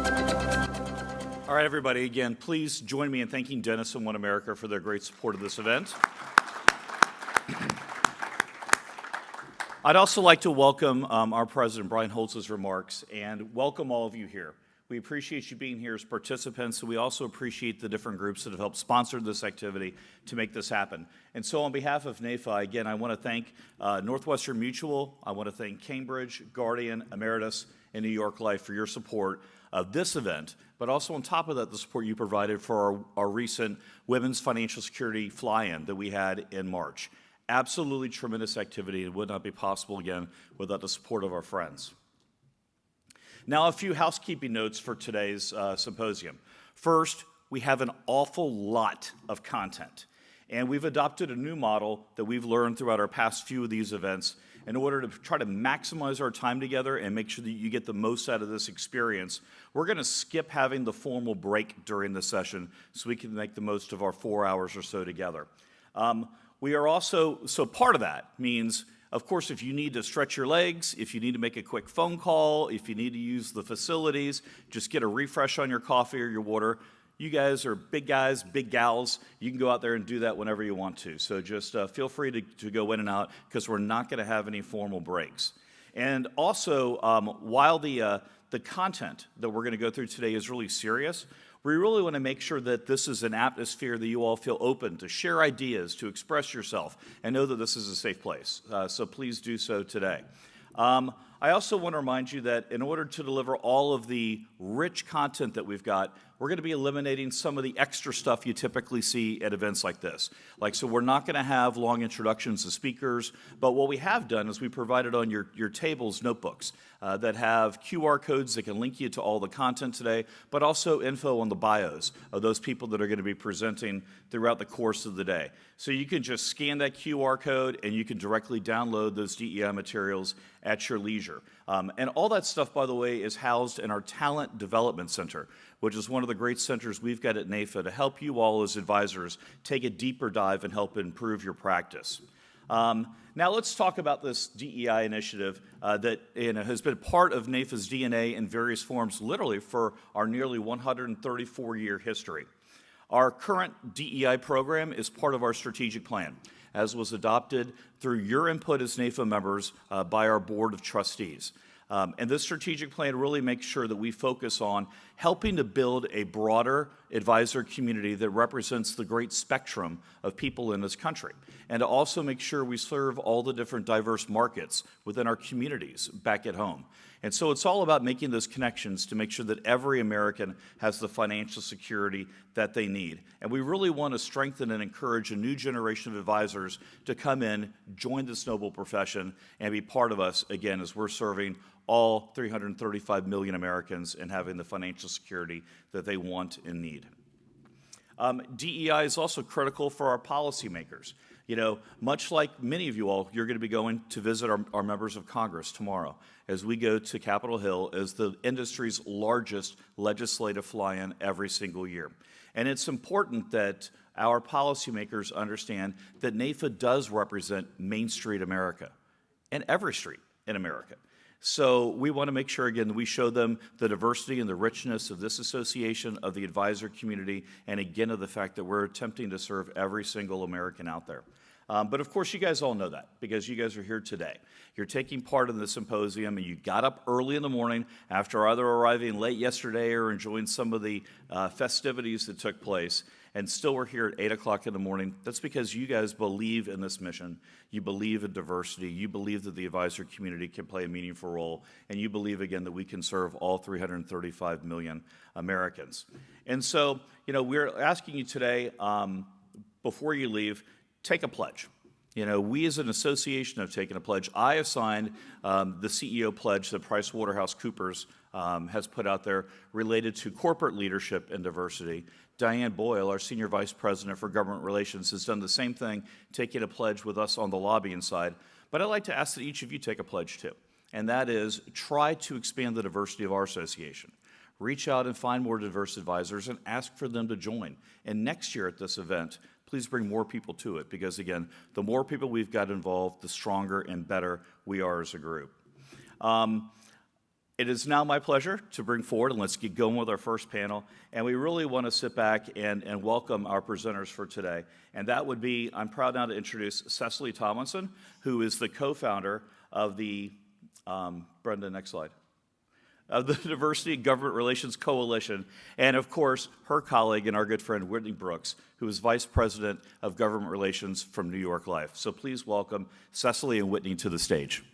All right, everybody, again, please join me in thanking Dennis and One America for their great support of this event. I'd also like to welcome our President, Brian Holtz's remarks, and welcome all of you here. We appreciate you being here as participants, and we also appreciate the different groups that have helped sponsor this activity to make this happen. And so on behalf of NAIFA, again, I want to thank Northwestern Mutual, I want to thank Cambridge, Guardian, Emeritus, and New York Life for your support of this event, but also on top of that, the support you provided for our recent Women's Financial Security fly-in that we had in March. Absolutely tremendous activity. It would not be possible, again, without the support of our friends. Now, a few housekeeping notes for today's symposium. First, we have an awful lot of content, and we've adopted a new model that we've learned throughout our past few of these events in order to try to maximize our time together and make sure that you get the most out of this experience. We're going to skip having the formal break during the session so we can make the most of our 4 hours or so together. We are also, so part of that means, of course, if you need to stretch your legs, if you need to make a quick phone call, if you need to use the facilities, just get a refresh on your coffee or your water. You guys are big guys, big gals. You can go out there and do that whenever you want to. So just feel free to go in and out because we're not going to have any formal breaks. And also, while the content that we're going to go through today is really serious, we really want to make sure that this is an atmosphere that you all feel open to share ideas, to express yourself, and know that this is a safe place. So please do so today. I also want to remind you that in order to deliver all of the rich content that we've got, we're going to be eliminating some of the extra stuff you typically see at events like this. So we're not going to have long introductions to speakers, but what we have done is we provided on your tables notebooks that have QR codes that can link you to all the content today, but also info on the bios of those people that are going to be presenting throughout the course of the day. So you can just scan that QR code and you can directly download those DEI materials at your leisure. And all that stuff, by the way, is housed in our Talent Development Center, which is one of the great centers we've got at NAIFA to help you all as advisors take a deeper dive and help improve your practice. Now let's talk about this DEI initiative that has been part of NAIFA's DNA in various forms literally for our nearly 134-year history. Our current DEI program is part of our strategic plan, as was adopted through your input as NAIFA members by our Board of Trustees. And this strategic plan really makes sure that we focus on helping to build a broader advisor community that represents the great spectrum of people in this country, and to also make sure we serve all the different diverse markets within our communities back at home. And so it's all about making those connections to make sure that every American has the financial security that they need. And we really want to strengthen and encourage a new generation of advisors to come in, join this noble profession, and be part of us, again, as we're serving all 335 million Americans and having the financial security that they want and need. DEI is also critical for our policymakers. Much like many of you all, you're going to be going to visit our members of Congress tomorrow as we go to Capitol Hill as the industry's largest legislative fly-in every single year. And it's important that our policymakers understand that NAIFA does represent Main Street America and every street in America. So we want to make sure, again, that we show them the diversity and the richness of this association, of the advisor community, and again, of the fact that we're attempting to serve every single American out there. But of course, you guys all know that because you guys are here today. You're taking part in the symposium, and you got up early in the morning after either arriving late yesterday or enjoying some of the festivities that took place, and still we're here at 8 o'clock in the morning. That's because you guys believe in this mission. You believe in diversity. You believe that the advisor community can play a meaningful role, and you believe, again, that we can serve all 335 million Americans. And so, we're asking you today, before you leave, take a pledge. We as an association have taken a pledge. I have signed the CEO pledge that PricewaterhouseCoopers has put out there related to corporate leadership and diversity. Diane Boyle, our Senior Vice President for Government Relations, has done the same thing, taking a pledge with us on the lobbying side. But I'd like to ask that each of you take a pledge too, and that is try to expand the diversity of our association. Reach out and find more diverse advisors and ask for them to join. And next year at this event, please bring more people to it because, again, the more people we've got involved, the stronger and better we are as a group. It is now my pleasure to bring forward, and let's get going with our first panel. And we really want to sit back and welcome our presenters for today. And that would be, I'm proud now to introduce Cecily Tomlinson, who is the co-founder of the, Brenda, next slide, of the Diversity Government Relations Coalition, and of course, her colleague and our good friend Whitney Brooks, who is Vice President of Government Relations from New York Life. So please welcome Cecily and Whitney to the stage.